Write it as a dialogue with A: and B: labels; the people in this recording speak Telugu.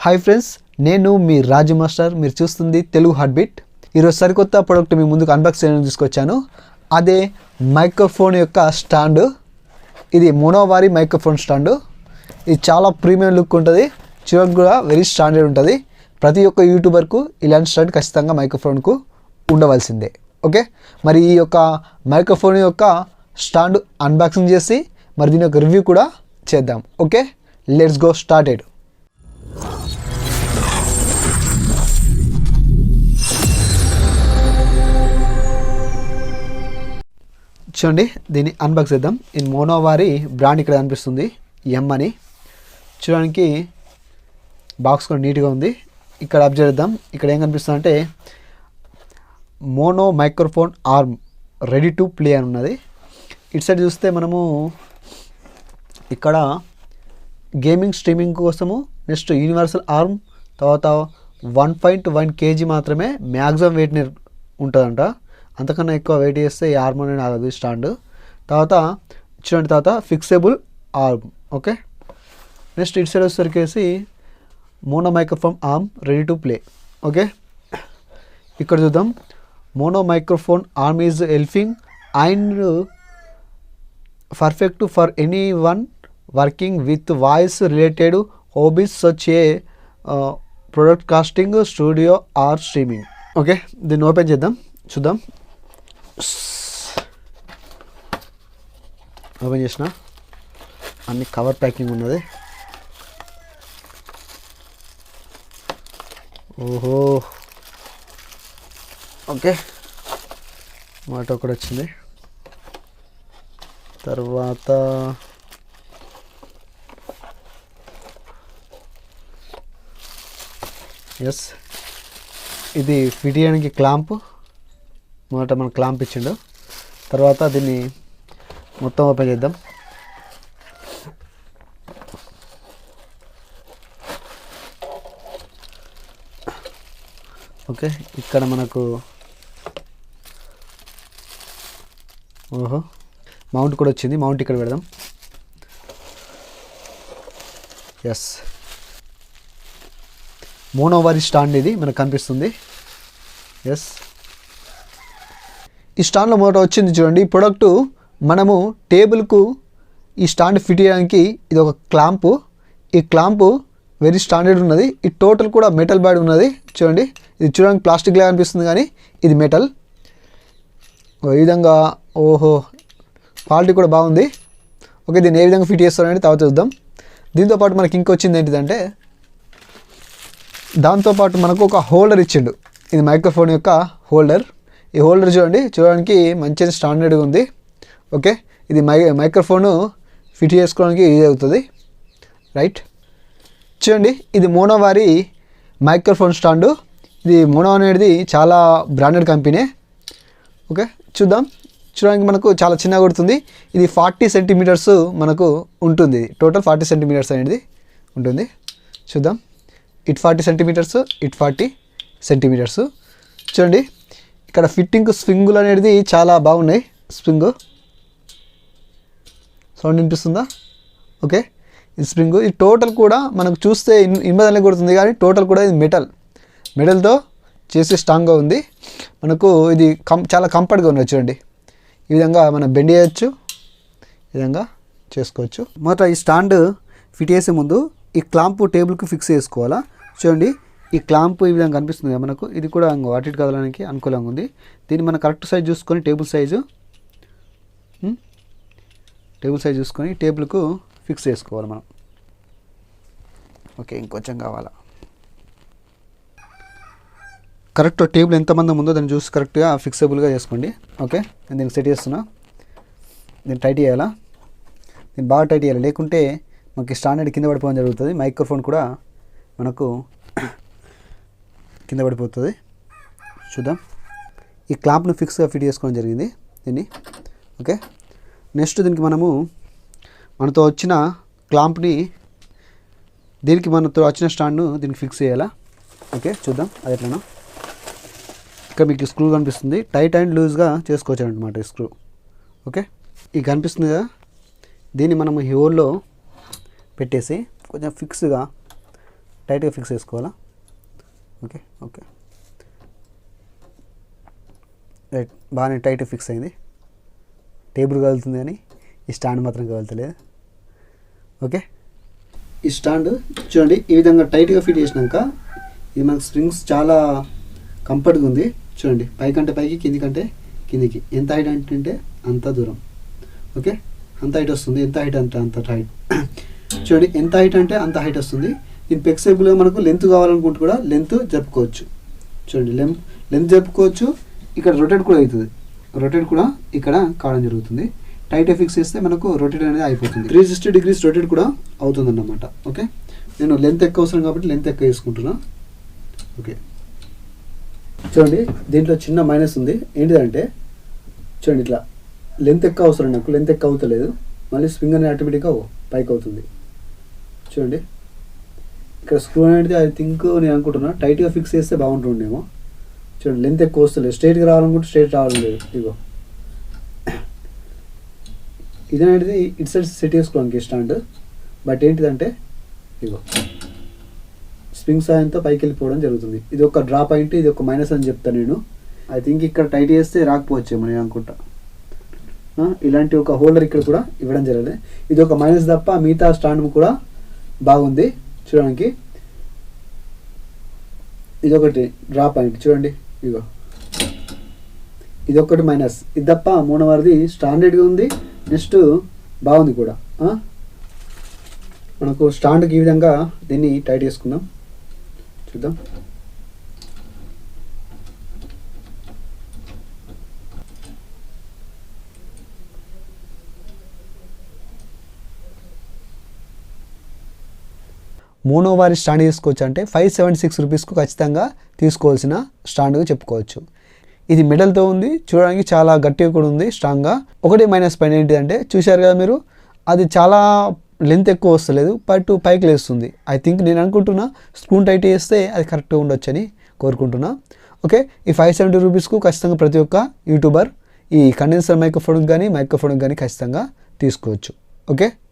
A: హాయ్ ఫ్రెండ్స్, నేను మీ రాజు మాస్టర్. మీరు చూస్తుంది తెలుగు హార్ట్ బీట్. ఈరోజు సరికొత్త ప్రోడక్ట్ మీ ముందుకు అన్బాక్స్ చేయడానికి తీసుకొచ్చాను. అదే మైక్రోఫోన్ యొక్క స్టాండ్. ఇది మోనోవారి మైక్రోఫోన్ స్టాండ్. ఇది చాలా ప్రీమియం లుక్ ఉంటుంది, చూడడానికి కూడా వెరీ స్టాండర్డ్ ఉంటుంది. ప్రతి ఒక్క యూట్యూబర్కు ఇలాంటి స్టాండ్ ఖచ్చితంగా మైక్రోఫోన్కు ఉండవలసిందే. ఓకే, మరి ఈ యొక్క మైక్రోఫోన్ యొక్క స్టాండ్ అన్బాక్సింగ్ చేసి మరి దీని యొక్క రివ్యూ కూడా చేద్దాం. Okay, let's go started. చూడండి, దీన్ని అన్బాక్స్ చేద్దాం. ఇది మోనోవారి బ్రాండ్ ఇక్కడ కనిపిస్తుంది, ఎం అని. చూడడానికి బాక్స్ కూడా నీట్గా ఉంది. ఇక్కడ అబ్జర్వ్ చేద్దాం. ఇక్కడ ఏం కనిపిస్తుంది అంటే mono microphone arm ready to play అని ఉన్నది. ఇటు సైడ్ చూస్తే మనము ఇక్కడ గేమింగ్ స్ట్రీమింగ్ కోసము, నెక్స్ట్ యూనివర్సల్ ఆర్మ్, తర్వాత 1.1 kg మాత్రమే మ్యాక్సిమం వెయిట్ ఉంటుందంట. అంతకన్నా ఎక్కువ వెయిట్ చేస్తే ఈ ఆర్మ్ అనేది ఆగదు స్టాండ్. తర్వాత చూడండి, తర్వాత ఫిక్సబుల్ ఆర్మ్. ఓకే, నెక్స్ట్ ఇటు సైడ్ వచ్చేసరికి mono microphone arm ready to play. Okay, ఇక్కడ చూద్దాం. Mono microphone arm is helping and perfect for anyone working with voice related hobbies such a product casting, studio or streaming. Okay, దీన్ని ఓపెన్ చేద్దాం, చూద్దాం. ఓపెన్ చేసిన అన్ని కవర్ ప్యాకింగ్ ఉన్నది. ఓహో, ఓకే, మాట ఒకటి వచ్చింది. తర్వాత ఎస్, ఇది ఫిట్ చేయడానికి క్లాంప్. మొదట మన క్లాంప్ ఇచ్చిండు. తర్వాత దీన్ని మొత్తం ఓపెన్ చేద్దాం. ఓకే, ఇక్కడ మనకు మౌంట్ కూడా వచ్చింది. మౌంట్ ఇక్కడ పెడదాం. ఎస్, మోనోవారి స్టాండ్ ఇది మనకు కనిపిస్తుంది. ఎస్, ఈ స్టాండ్లో మొదట వచ్చింది చూడండి. ఈ ప్రోడక్ట్ మనము టేబుల్కు ఈ స్టాండ్ ఫిట్ చేయడానికి ఇది ఒక క్లాంపు. ఈ క్లాంపు వెరీ స్టాండర్డ్ ఉన్నది. ఈ టోటల్ కూడా మెటల్ బ్యాడ్ ఉన్నది. చూడండి, ఇది చూడడానికి ప్లాస్టిక్ లాగా అనిపిస్తుంది కానీ ఇది మెటల్. ఈ విధంగా ఓహో, క్వాలిటీ కూడా బాగుంది. ఓకే, దీన్ని ఏ విధంగా ఫిట్ చేస్తారనేది తర్వాత చూద్దాం. దీంతోపాటు మనకి ఇంకొచ్చింది ఏంటిదంటే, దాంతోపాటు మనకు ఒక హోల్డర్ ఇచ్చిండు. ఇది మైక్రోఫోన్ యొక్క హోల్డర్. ఈ హోల్డర్ చూడడానికి మంచిగా స్టాండర్డ్గా ఉంది. ఓకే, ఇది మైక్రోఫోను ఫిట్ చేసుకోవడానికి యూజ్ అవుతుంది. రైట్, చూడండి, ఇది మోనోవారి మైక్రోఫోన్ స్టాండు. ఇది మోనో అనేది చాలా బ్రాండెడ్ కంపెనీ. ఓకే, చూడడానికి మనకు చాలా చిన్నగా కొడుతుంది. ఇది 40 సెంటీమీటర్స్ మనకు ఉంటుంది. టోటల్ 40 సెంటీమీటర్స్ అనేది ఉంటుంది. చూద్దాం, ఇటు 40 సెంటీమీటర్స్, ఇటు 40 సెంటీమీటర్స్. చూడండి, ఇక్కడ ఫిట్టింగ్ స్ప్రింగులు అనేది చాలా బాగున్నాయి. స్ప్రింగ్ సౌండ్ వినిపిస్తుందా? ఓకే, ఇది స్ప్రింగ్. ఈ టోటల్ కూడా మనకు చూస్తే ఇనుపదనే కొడుతుంది కానీ టోటల్ కూడా ఇది మెటల్తో చేసి స్ట్రాంగ్గా ఉంది. మనకు ఇది చాలా కంఫర్ట్గా ఉన్నది. చూడండి, ఈ విధంగా మనం బెండ్ చేయొచ్చు, ఈ విధంగా చేసుకోవచ్చు. మొదట ఈ స్టాండ్ ఫిట్ చేసే ముందు ఈ క్లాంప్ టేబుల్కి ఫిక్స్ చేసుకోవాలా. చూడండి, ఈ క్లాంప్ ఈ విధంగా కనిపిస్తుంది కదా మనకు. ఇది కూడా అటు ఇటు కదలడానికి అనుకూలంగా ఉంది. దీన్ని మనం కరెక్ట్ సైజ్ చూసుకొని టేబుల్ సైజు చూసుకొని టేబుల్కు ఫిక్స్ చేసుకోవాలి మనం. ఓకే, ఇంకొంచెం కావాలా. కరెక్ట్ టేబుల్ ఎంతమంది ఉందో దాన్ని చూసి కరెక్ట్గా ఫిక్సబుల్గా చేసుకోండి. ఓకే, నేను దీన్ని సెట్ చేస్తున్నా. దీన్ని టైట్ చేయాలా, దీన్ని బాగా టైట్ చేయాలి, లేకుంటే మనకి స్టాండర్డ్ కింద పడిపోవడం జరుగుతుంది. మైక్రోఫోన్ కూడా మనకు కింద పడిపోతుంది. చూద్దాం, ఈ క్లాంప్ను ఫిక్స్గా ఫిట్ చేసుకోవడం జరిగింది దీన్ని. ఓకే, నెక్స్ట్ దీనికి మనతో వచ్చిన క్లాంప్ని మనతో వచ్చిన స్టాండ్ను దీనికి ఫిక్స్ చేయాలా. ఓకే, చూద్దాం అది ఎట్లనో. ఇక్కడ మీకు స్క్రూ కనిపిస్తుంది. టైట్ అండ్ లూజ్గా చేసుకోవచ్చు అనమాట ఈ స్క్రూ. ఓకే, ఇది కనిపిస్తుంది కదా, దీన్ని మనం ఈ హోల్లో పెట్టేసి కొంచెం ఫిక్స్గా టైట్గా ఫిక్స్ చేసుకోవాలా. ఓకే ఓకే రైట్, బాగానే టైట్ ఫిక్స్ అయింది. టేబుల్ కదులుతుంది కానీ ఈ స్టాండ్ మాత్రం కదులుతలేదు. ఓకే, ఈ స్టాండ్ చూడండి ఈ విధంగా టైట్గా ఫిట్ చేసినాక ఇది మనకు స్ప్రింగ్స్ చాలా కంఫర్ట్గా ఉంది. చూడండి పైకంటే పైకి, కింది కంటే కిందికి, ఎంత హైట్ అంటే అంత దూరం. ఓకే, అంత హైట్ వస్తుంది. ఎంత హైట్ అంటే అంత హైట్. చూడండి ఎంత హైట్ అంటే అంత హైట్ వస్తుంది. దీని ఫ్లెక్సిబుల్గా మనకు లెంత్ కావాలనుకుంటే కూడా లెంత్ జరుపుకోవచ్చు. చూడండి లెంత్ జరుపుకోవచ్చు. ఇక్కడ రొటేట్ కూడా అవుతుంది. రొటేట్ కూడా ఇక్కడ కావడం జరుగుతుంది. టైట్ ఫిక్స్ చేస్తే మనకు రొటేట్ అనేది అయిపోతుంది. 360 degrees రొటేట్ కూడా అవుతుంది అన్నమాట. ఓకే, నేను లెంత్ ఎక్కువ అవసరం కాబట్టి లెంత్ ఎక్కువ వేసుకుంటున్నా. ఓకే, చూడండి దీంట్లో చిన్న మైనస్ ఉంది. ఏంటిదంటే చూడండి ఇట్లా లెంత్ ఎక్కువ అవసరం, నాకు లెంత్ ఎక్కువ అవుతలేదు. మళ్ళీ స్ప్రింగ్ అనేది ఆటోమేటిక్గా పైకి అవుతుంది. చూడండి ఇక్కడ స్క్రూ అనేది ఐ థింక్ నేను అనుకుంటున్నా టైట్గా ఫిక్స్ చేస్తే బాగుంటుండేమో. చూడండి లెంత్ ఎక్కువ వస్తలేదు. స్ట్రైట్గా రావాలనుకుంటే స్ట్రైట్ రావడం లేదు. ఇగో ఇదనేది ఇటు సైడ్ సెట్ చేసుకోవడానికి స్టాండ్. బట్ ఏంటిదంటే ఇగో స్ప్రింగ్ సాయంతో పైకి వెళ్ళిపోవడం జరుగుతుంది. ఇది ఒక డ్రా పాయింట్, ఇది ఒక మైనస్ అని చెప్తాను నేను. ఐ థింక్ ఇక్కడ టైట్ చేస్తే రాకపోవచ్చేమో నేను అనుకుంటా. ఇలాంటి ఒక హోల్డర్ ఇక్కడ కూడా ఇవ్వడం జరిగింది. ఇది ఒక మైనస్ తప్ప మిగతా స్టాండ్ కూడా బాగుంది చూడడానికి. ఇదొకటి డ్రా పాయింట్ చూడండి. ఇగో ఇదొకటి మైనస్. ఇది తప్ప మూడవది స్టాండర్డ్గా ఉంది. నెక్స్ట్ బాగుంది కూడా. మనకు స్టాండ్కి ఈ విధంగా దీన్ని టైట్ చేసుకుందాం. చూద్దాం. మోనో వారి స్టాండ్ తీసుకోవచ్చు అంటే 576 రూపీస్కు ఖచ్చితంగా తీసుకోవాల్సిన స్టాండ్గా చెప్పుకోవచ్చు. ఇది మెటల్తో ఉంది, చూడడానికి చాలా గట్టిగా కూడా ఉంది, స్ట్రాంగ్గా. ఒకటి మైనస్ పాయింట్ ఏంటిదంటే చూశారు కదా మీరు, అది చాలా లెంత్ ఎక్కువ వస్తలేదు, పైకి లేస్తుంది. ఐ థింక్ నేను అనుకుంటున్నా స్క్రూ టైట్ చేస్తే అది కరెక్ట్గా ఉండొచ్చు అని కోరుకుంటున్నా. ఓకే, ఈ 570 రూపీస్కు ఖచ్చితంగా ప్రతి ఒక్క యూట్యూబర్ ఈ కండెన్సర్ మైక్రోఫోన్కి కానీ ఖచ్చితంగా తీసుకోవచ్చు. ఓకే.